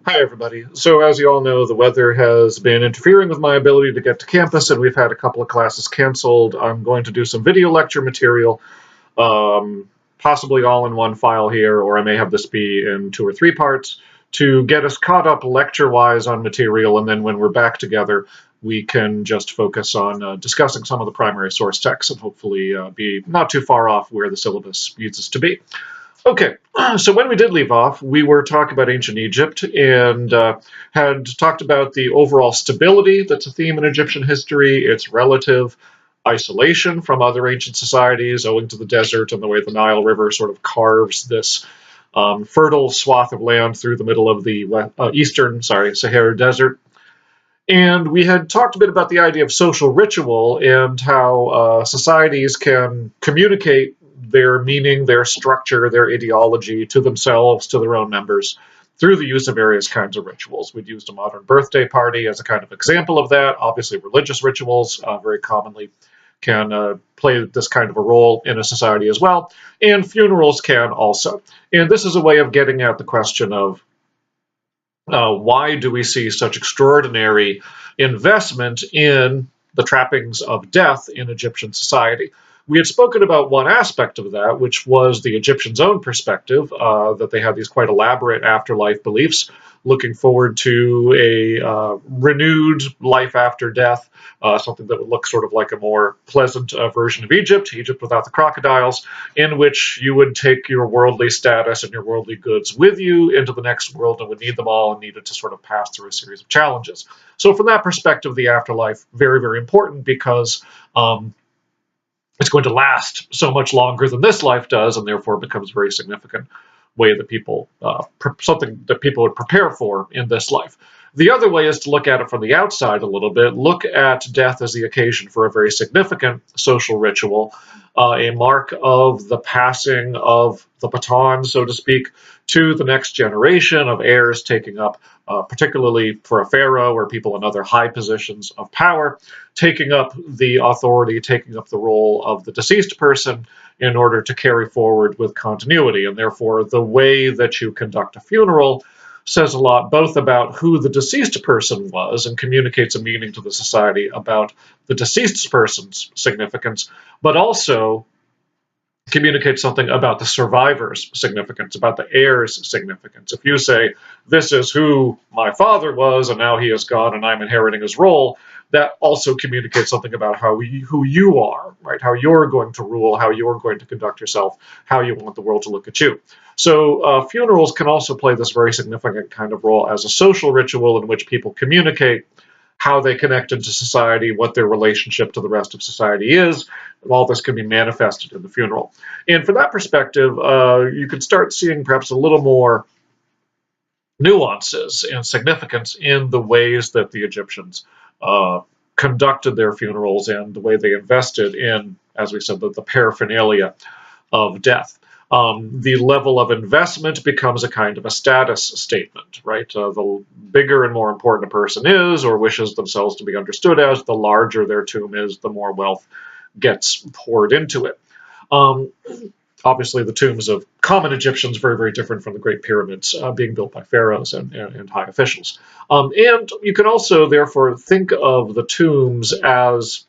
Hi, everybody. So, as you all know, the weather has been interfering with my ability to get to campus, and we've had a couple of classes canceled. I'm going to do some video lecture material, possibly all in one file here, or I may have this be in 2 or 3 parts, to get us caught up lecture-wise on material, and then when we're back together, we can just focus on discussing some of the primary source texts and hopefully be not too far off where the syllabus needs us to be. Okay, so when we did leave off, we were talking about ancient Egypt and had talked about the overall stability that's a theme in Egyptian history, its relative isolation from other ancient societies owing to the desert and the way the Nile River sort of carves this fertile swath of land through the middle of the eastern, Sahara Desert. And we had talked a bit about the idea of social ritual and how societies can communicate their meaning, their structure, their ideology to themselves, to their own members, through the use of various kinds of rituals. We'd used a modern birthday party as a kind of example of that. Obviously, religious rituals very commonly can play this kind of a role in a society as well, and funerals can also. And this is a way of getting at the question of why do we see such extraordinary investment in the trappings of death in Egyptian society? We had spoken about one aspect of that, which was the Egyptians' own perspective, that they had these quite elaborate afterlife beliefs, looking forward to a renewed life after death, something that would look sort of like a more pleasant version of Egypt, Egypt without the crocodiles, in which you would take your worldly status and your worldly goods with you into the next world and would need them all and needed to sort of pass through a series of challenges. So from that perspective, the afterlife, very, very important because it's going to last so much longer than this life does, and therefore becomes a very significant way that people, something that people would prepare for in this life. The other way is to look at it from the outside a little bit, look at death as the occasion for a very significant social ritual, a mark of the passing of the baton, so to speak, to the next generation of heirs taking up, particularly for a pharaoh or people in other high positions of power, taking up the authority, taking up the role of the deceased person in order to carry forward with continuity. And therefore, the way that you conduct a funeral says a lot both about who the deceased person was and communicates a meaning to the society about the deceased person's significance, but also communicates something about the survivor's significance, about the heir's significance. If you say, this is who my father was, and now he is gone, and I'm inheriting his role, that also communicates something about who you are, right? How you're going to rule, how you're going to conduct yourself, how you want the world to look at you. So funerals can also play this very significant kind of role as a social ritual in which people communicate how they connect into society, what their relationship to the rest of society is. All this can be manifested in the funeral. And from that perspective, you can start seeing perhaps a little more nuances and significance in the ways that the Egyptians conducted their funerals and the way they invested in, as we said, the paraphernalia of death. The level of investment becomes a kind of a status statement, right? The bigger and more important a person is or wishes themselves to be understood as, the larger their tomb is, the more wealth gets poured into it. Obviously, the tombs of common Egyptians very, very different from the Great Pyramids being built by pharaohs and high officials. And you can also, therefore, think of the tombs as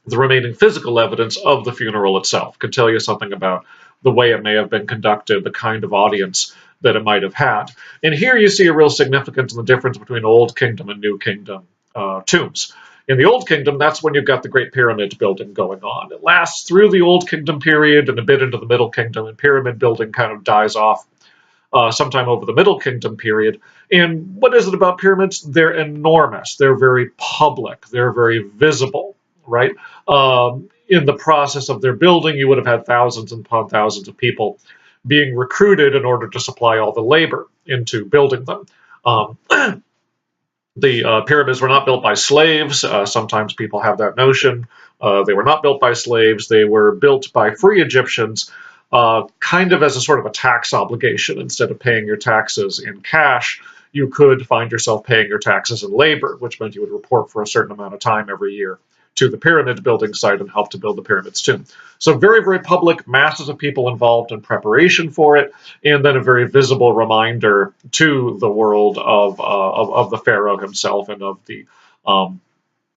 the remaining physical evidence of the funeral itself. Could tell you something about the way it may have been conducted, the kind of audience that it might have had. And here you see a real significance in the difference between Old Kingdom and New Kingdom tombs. In the Old Kingdom, that's when you've got the Great Pyramid building going on. It lasts through the Old Kingdom period and a bit into the Middle Kingdom, and pyramid building kind of dies off sometime over the Middle Kingdom period. And what is it about pyramids? They're enormous. They're very public. They're very visible, right? In the process of their building, you would have had thousands and upon thousands of people being recruited in order to supply all the labor into building them. The pyramids were not built by slaves. Sometimes people have that notion. They were not built by slaves. They were built by free Egyptians, kind of as a sort of a tax obligation. Instead of paying your taxes in cash, you could find yourself paying your taxes in labor, which meant you would report for a certain amount of time every year to the pyramid building site and helped to build the pyramids too. So very, very public, masses of people involved in preparation for it, and then a very visible reminder to the world of the pharaoh himself and of the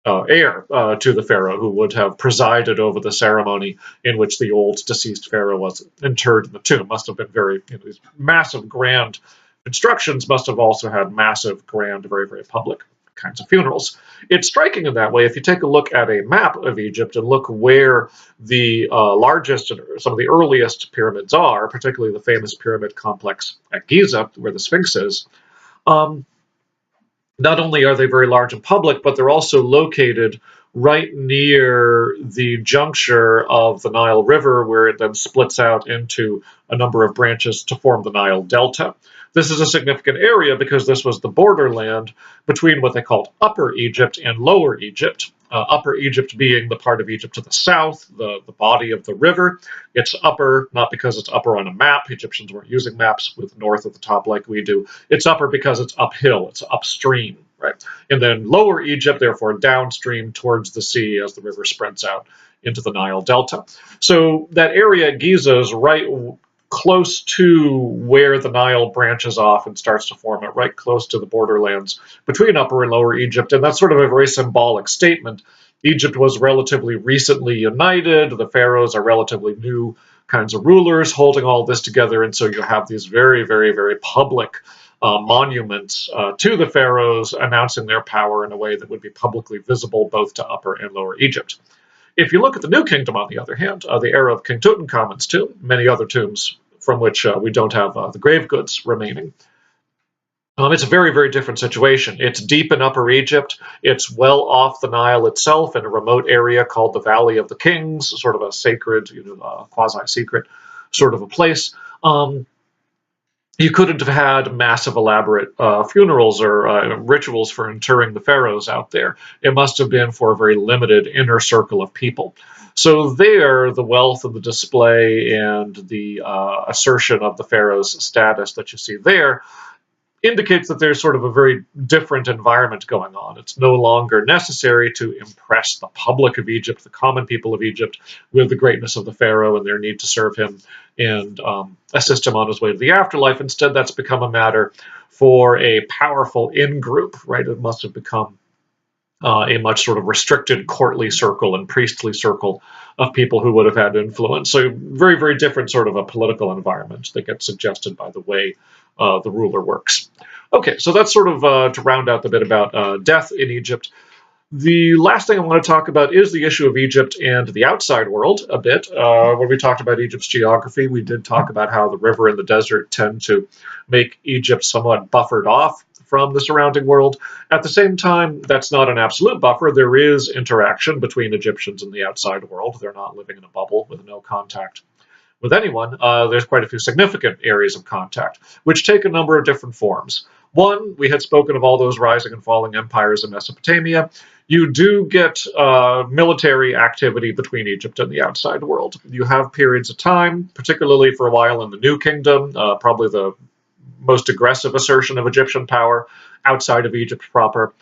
heir to the pharaoh who would have presided over the ceremony in which the old deceased pharaoh was interred in the tomb. Must have been very, these massive, grand constructions must have also had massive, grand, very, very public kinds of funerals. It's striking in that way. If you take a look at a map of Egypt and look where the largest and some of the earliest pyramids are, particularly the famous pyramid complex at Giza, where the Sphinx is, not only are they very large and public, but they're also located right near the juncture of the Nile River, where it then splits out into a number of branches to form the Nile Delta. This is a significant area because this was the borderland between what they called Upper Egypt and Lower Egypt. Upper Egypt being the part of Egypt to the south, the body of the river. It's upper, not because it's upper on a map. Egyptians weren't using maps with north at the top like we do. It's upper because it's uphill, it's upstream, right? And then Lower Egypt, therefore downstream towards the sea as the river spreads out into the Nile Delta. So that area at Giza is right close to where the Nile branches off and starts to form it, right close to the borderlands between Upper and Lower Egypt. And that's sort of a very symbolic statement. Egypt was relatively recently united. The pharaohs are relatively new kinds of rulers holding all this together. And so you have these very, very, very public monuments to the pharaohs announcing their power in a way that would be publicly visible both to Upper and Lower Egypt. If you look at the New Kingdom, on the other hand, the era of King Tutankhamun's tomb, many other tombs from which we don't have the grave goods remaining, it's a very, very different situation. It's deep in Upper Egypt. It's well off the Nile itself in a remote area called the Valley of the Kings, sort of a sacred, quasi-secret sort of a place. You couldn't have had massive, elaborate funerals or rituals for interring the pharaohs out there. It must have been for a very limited inner circle of people. So there, the wealth of the display and the assertion of the pharaoh's status that you see there indicates that there's sort of a very different environment going on. It's no longer necessary to impress the public of Egypt, the common people of Egypt, with the greatness of the pharaoh and their need to serve him and assist him on his way to the afterlife. Instead, that's become a matter for a powerful in-group, right? It must have become a much sort of restricted courtly circle and priestly circle of people who would have had influence. So very, very different sort of a political environment that gets suggested by the way the ruler works. Okay, so that's sort of to round out the bit about death in Egypt. The last thing I want to talk about is the issue of Egypt and the outside world a bit. When we talked about Egypt's geography, we did talk about how the river and the desert tend to make Egypt somewhat buffered off from the surrounding world. At the same time, that's not an absolute buffer. There is interaction between Egyptians and the outside world. They're not living in a bubble with no contact with anyone. There's quite a few significant areas of contact, which take a number of different forms. One, we had spoken of all those rising and falling empires in Mesopotamia. You do get military activity between Egypt and the outside world. You have periods of time, particularly for a while in the New Kingdom, probably the most aggressive assertion of Egyptian power outside of Egypt proper,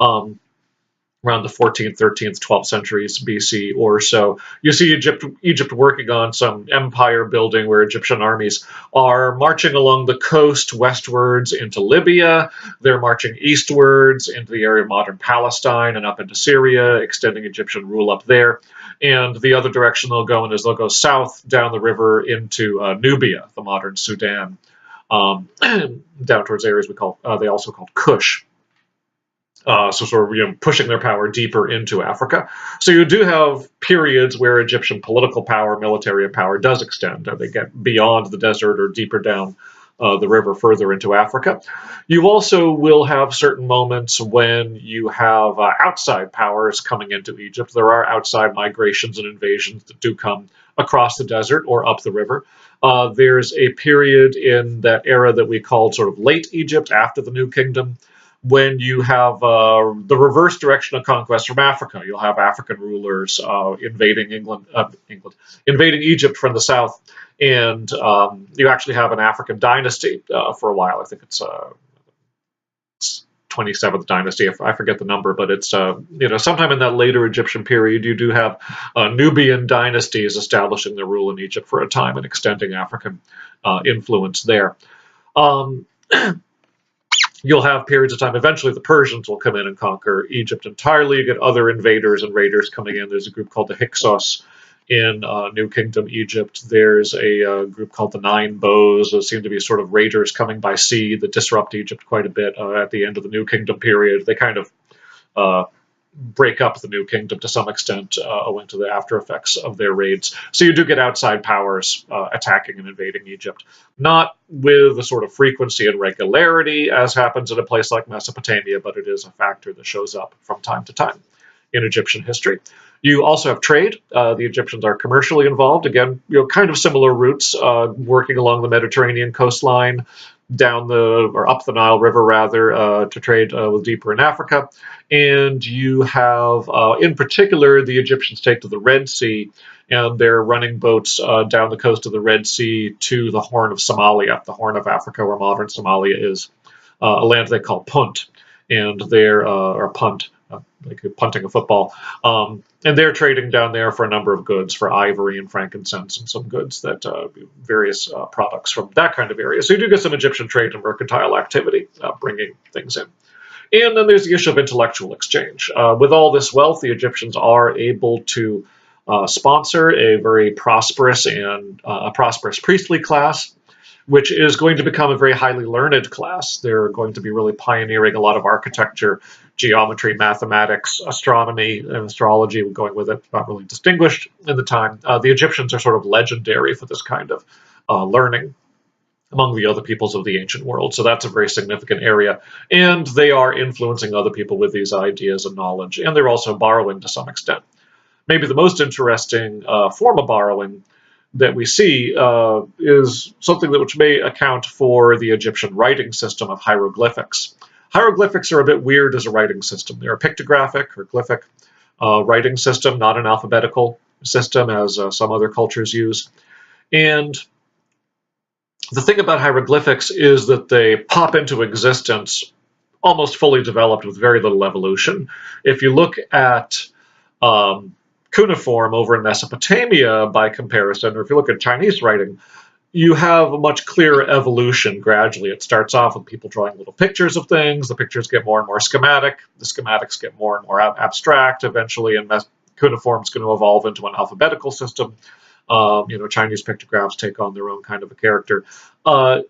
around the 14th, 13th, 12th centuries BC or so. You see Egypt working on some empire building where Egyptian armies are marching along the coast westwards into Libya. They're marching eastwards into the area of modern Palestine and up into Syria, extending Egyptian rule up there. And the other direction they'll go in is they'll go south down the river into Nubia, the modern Sudan, down towards areas they also called Kush. So sort of pushing their power deeper into Africa. So you do have periods where Egyptian political power, military power does extend. They get beyond the desert or deeper down the river further into Africa. You also will have certain moments when you have outside powers coming into Egypt. There are outside migrations and invasions that do come across the desert or up the river. There's a period in that era that we called sort of late Egypt after the New Kingdom, when you have the reverse direction of conquest from Africa. You'll have African rulers invading invading Egypt from the south, and you actually have an African dynasty for a while. I think it's 27th dynasty. I forget the number, but it's sometime in that later Egyptian period, you do have Nubian dynasties establishing their rule in Egypt for a time and extending African influence there. You'll have periods of time. Eventually, the Persians will come in and conquer Egypt entirely. You get other invaders and raiders coming in. There's a group called the Hyksos in New Kingdom Egypt. There's a group called the Nine Bows. Those seem to be sort of raiders coming by sea that disrupt Egypt quite a bit at the end of the New Kingdom period. They kind of break up the New Kingdom to some extent owing to the after effects of their raids. So you do get outside powers attacking and invading Egypt. Not with the sort of frequency and regularity as happens in a place like Mesopotamia, but it is a factor that shows up from time to time in Egyptian history. You also have trade. The Egyptians are commercially involved. Again, kind of similar routes, working along the Mediterranean coastline, up the Nile River rather, to trade with deeper in Africa. And you have, in particular, the Egyptians take to the Red Sea, and they're running boats down the coast of the Red Sea to the Horn of Somalia, the Horn of Africa, where modern Somalia is, a land they call Punt, and or Punt, like punting a football. And they're trading down there for a number of goods, for ivory and frankincense and some goods that various products from that kind of area. So you do get some Egyptian trade and mercantile activity bringing things in. And then there's the issue of intellectual exchange. With all this wealth, the Egyptians are able to sponsor a very prosperous priestly class, which is going to become a very highly learned class. They're going to be really pioneering a lot of architecture, geometry, mathematics, astronomy, and astrology, going with it, not really distinguished in the time. The Egyptians are sort of legendary for this kind of learning among the other peoples of the ancient world. So that's a very significant area. And they are influencing other people with these ideas and knowledge. And they're also borrowing to some extent. Maybe the most interesting form of borrowing that we see is something which may account for the Egyptian writing system of hieroglyphics. Hieroglyphics are a bit weird as a writing system. They're a pictographic or glyphic writing system, not an alphabetical system as some other cultures use. And the thing about hieroglyphics is that they pop into existence almost fully developed with very little evolution. If you look at cuneiform over in Mesopotamia by comparison, or if you look at Chinese writing, you have a much clearer evolution gradually. It starts off with people drawing little pictures of things. The pictures get more and more schematic. The schematics get more and more abstract eventually, and cuneiform is going to evolve into an alphabetical system. Chinese pictographs take on their own kind of a character. In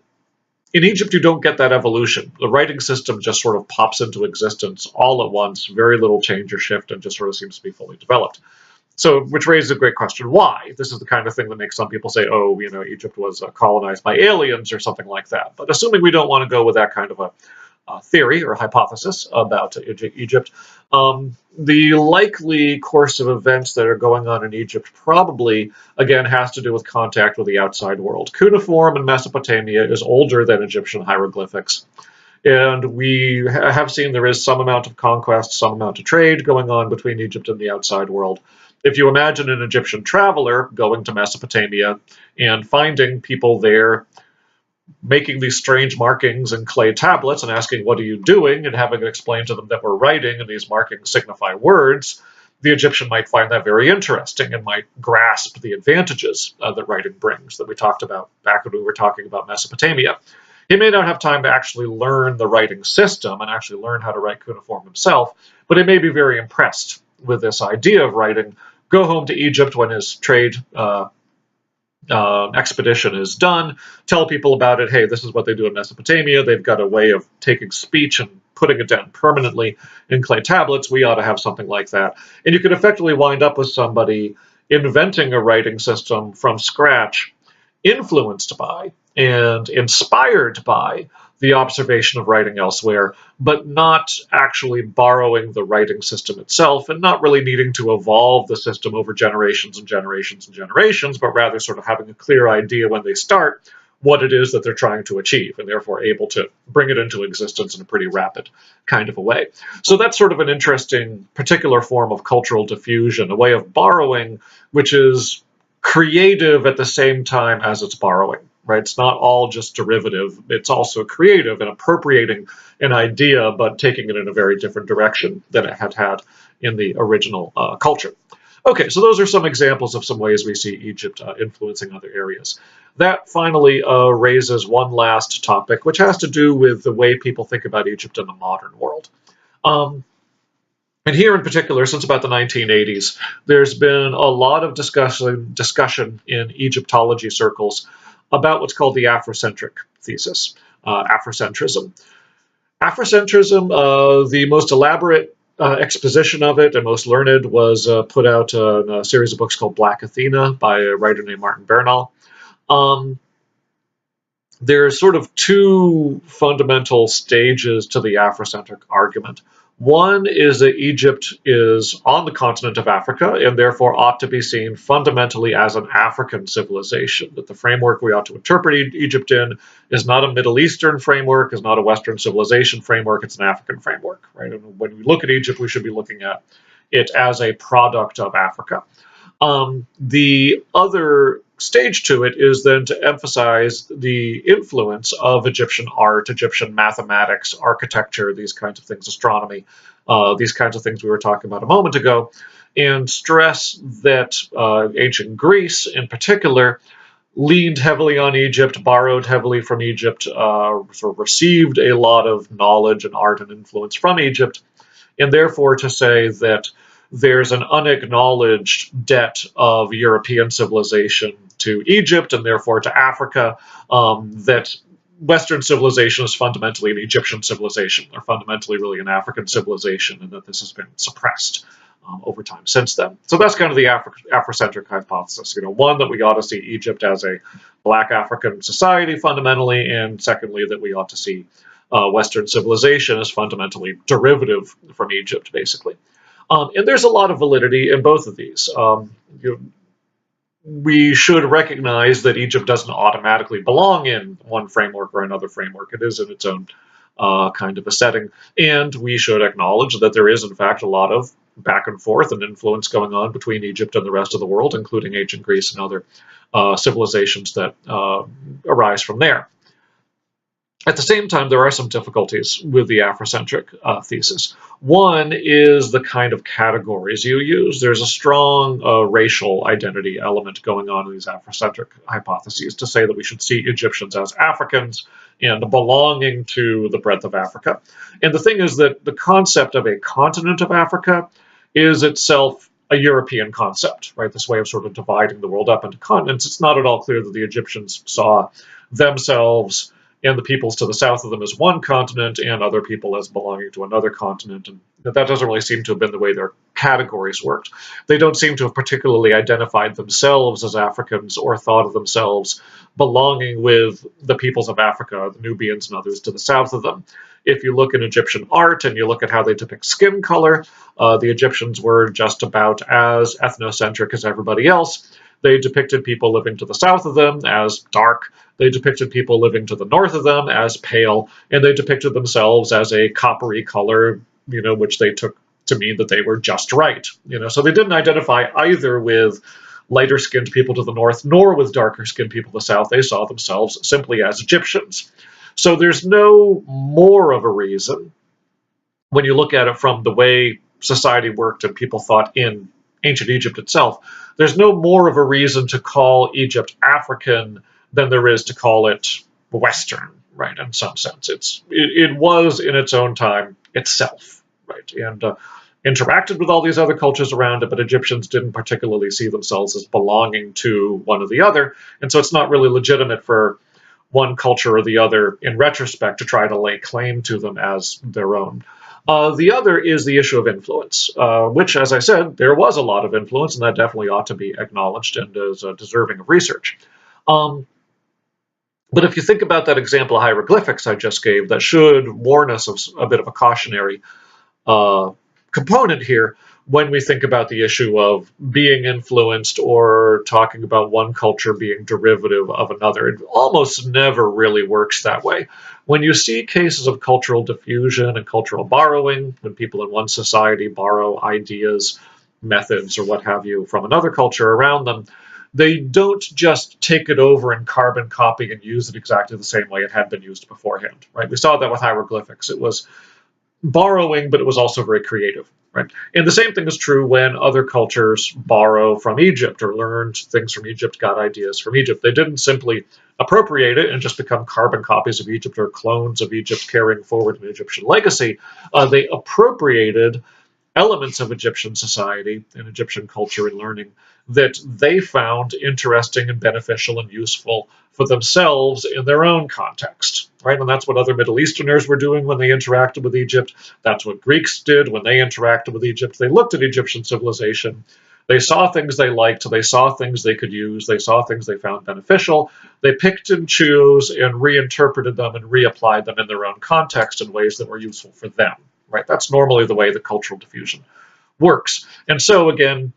Egypt, you don't get that evolution. The writing system just sort of pops into existence all at once, very little change or shift, and just sort of seems to be fully developed. So, which raises a great question, why? This is the kind of thing that makes some people say, oh, Egypt was colonized by aliens or something like that. But assuming we don't want to go with that kind of a theory or hypothesis about Egypt, the likely course of events that are going on in Egypt probably, again, has to do with contact with the outside world. Cuneiform in Mesopotamia is older than Egyptian hieroglyphics. And we have seen there is some amount of conquest, some amount of trade going on between Egypt and the outside world. If you imagine an Egyptian traveler going to Mesopotamia and finding people there making these strange markings in clay tablets and asking, what are you doing? And having it explained to them that we're writing and these markings signify words, the Egyptian might find that very interesting and might grasp the advantages that writing brings that we talked about back when we were talking about Mesopotamia. He may not have time to actually learn the writing system and actually learn how to write cuneiform himself, but he may be very impressed with this idea of writing, go home to Egypt when his trade expedition is done, tell people about it. Hey, this is what they do in Mesopotamia. They've got a way of taking speech and putting it down permanently in clay tablets. We ought to have something like that. And you could effectively wind up with somebody inventing a writing system from scratch, influenced by and inspired by the observation of writing elsewhere, but not actually borrowing the writing system itself and not really needing to evolve the system over generations and generations and generations, but rather sort of having a clear idea when they start what it is that they're trying to achieve, and therefore able to bring it into existence in a pretty rapid kind of a way. So that's sort of an interesting particular form of cultural diffusion, a way of borrowing which is creative at the same time as it's borrowing. right? It's not all just derivative. It's also creative and appropriating an idea, but taking it in a very different direction than it had in the original culture. Okay, so those are some examples of some ways we see Egypt influencing other areas. That finally raises one last topic, which has to do with the way people think about Egypt in the modern world. Um, and here in particular, since about the 1980s, there's been a lot of discussion in Egyptology circles about what's called the Afrocentric thesis, Afrocentrism. Afrocentrism, the most elaborate exposition of it and most learned was put out in a series of books called Black Athena by a writer named Martin Bernal. Um, there's sort of two fundamental stages to the Afrocentric argument. One is that Egypt is on the continent of Africa and therefore ought to be seen fundamentally as an African civilization, that the framework we ought to interpret Egypt in is not a Middle Eastern framework, is not a Western civilization framework, it's an African framework, right? And when we look at Egypt, we should be looking at it as a product of Africa. The other stage to it is then to emphasize the influence of Egyptian art, Egyptian mathematics, architecture, these kinds of things, astronomy, these kinds of things we were talking about a moment ago, and stress that ancient Greece in particular leaned heavily on Egypt, borrowed heavily from Egypt, sort of received a lot of knowledge and art and influence from Egypt, and therefore to say that there's an unacknowledged debt of European civilization to Egypt and therefore to Africa, that Western civilization is fundamentally an Egyptian civilization, or fundamentally really an African civilization, and that this has been suppressed over time since then. So that's kind of the Afrocentric hypothesis. One, that we ought to see Egypt as a Black African society fundamentally, and secondly, that we ought to see Western civilization as fundamentally derivative from Egypt, basically. And there's a lot of validity in both of these. We should recognize that Egypt doesn't automatically belong in one framework or another framework. It is in its own kind of a setting. And we should acknowledge that there is, in fact, a lot of back and forth and influence going on between Egypt and the rest of the world, including ancient Greece and other civilizations that arise from there. At the same time, there are some difficulties with the Afrocentric thesis. One is the kind of categories you use. There's a strong racial identity element going on in these Afrocentric hypotheses to say that we should see Egyptians as Africans and belonging to the breadth of Africa. And the thing is that the concept of a continent of Africa is itself a European concept, right? This way of sort of dividing the world up into continents. It's not at all clear that the Egyptians saw themselves and the peoples to the south of them as one continent and other people as belonging to another continent. And that doesn't really seem to have been the way their categories worked. They don't seem to have particularly identified themselves as Africans or thought of themselves belonging with the peoples of Africa, the Nubians and others to the south of them. If you look at Egyptian art and you look at how they depict skin color, the Egyptians were just about as ethnocentric as everybody else. They depicted people living to the south of them as dark. They depicted people living to the north of them as pale. And they depicted themselves as a coppery color, which they took to mean that they were just right. So they didn't identify either with lighter-skinned people to the north nor with darker-skinned people to the south. They saw themselves simply as Egyptians. So there's no more of a reason, when you look at it from the way society worked and people thought in ancient Egypt itself, there's no more of a reason to call Egypt African than there is to call it Western, right, in some sense. It was, in its own time, itself, right, and interacted with all these other cultures around it, but Egyptians didn't particularly see themselves as belonging to one or the other, and so it's not really legitimate for one culture or the other, in retrospect, to try to lay claim to them as their own. The other is the issue of influence, which, as I said, there was a lot of influence, and that definitely ought to be acknowledged and is deserving of research. But if you think about that example of hieroglyphics I just gave, that should warn us of a bit of a cautionary component here when we think about the issue of being influenced or talking about one culture being derivative of another. It almost never really works that way. When you see cases of cultural diffusion and cultural borrowing, when people in one society borrow ideas, methods, or what have you from another culture around them, they don't just take it over and carbon copy and use it exactly the same way it had been used beforehand, right? We saw that with hieroglyphics. It was borrowing, but it was also very creative, right? And the same thing is true when other cultures borrow from Egypt or learned things from Egypt, got ideas from Egypt. They didn't simply appropriate it and just become carbon copies of Egypt or clones of Egypt carrying forward an Egyptian legacy. They appropriated elements of Egyptian society and Egyptian culture and learning that they found interesting and beneficial and useful for themselves in their own context, right? And that's what other Middle Easterners were doing when they interacted with Egypt. That's what Greeks did when they interacted with Egypt. They looked at Egyptian civilization. They saw things they liked. They saw things they could use. They saw things they found beneficial. They picked and chose and reinterpreted them and reapplied them in their own context in ways that were useful for them. Right? That's normally the way the cultural diffusion works. And so, again,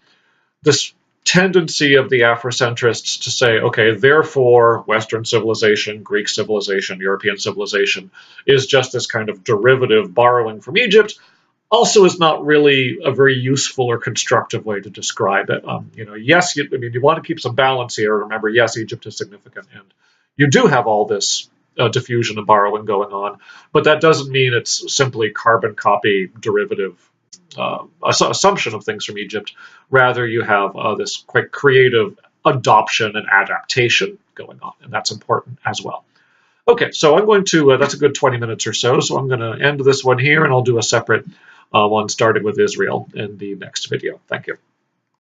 this tendency of the Afrocentrists to say, okay, therefore, Western civilization, Greek civilization, European civilization is just this kind of derivative borrowing from Egypt, also is not really a very useful or constructive way to describe it. Yes, you want to keep some balance here. Remember, yes, Egypt is significant, and you do have all this diffusion and borrowing going on, but that doesn't mean it's simply carbon copy derivative assumption of things from Egypt. Rather, you have this quite creative adoption and adaptation going on, and that's important as well. Okay, so I'm going to, that's a good 20 minutes or so, so I'm going to end this one here, and I'll do a separate one starting with Israel in the next video. Thank you.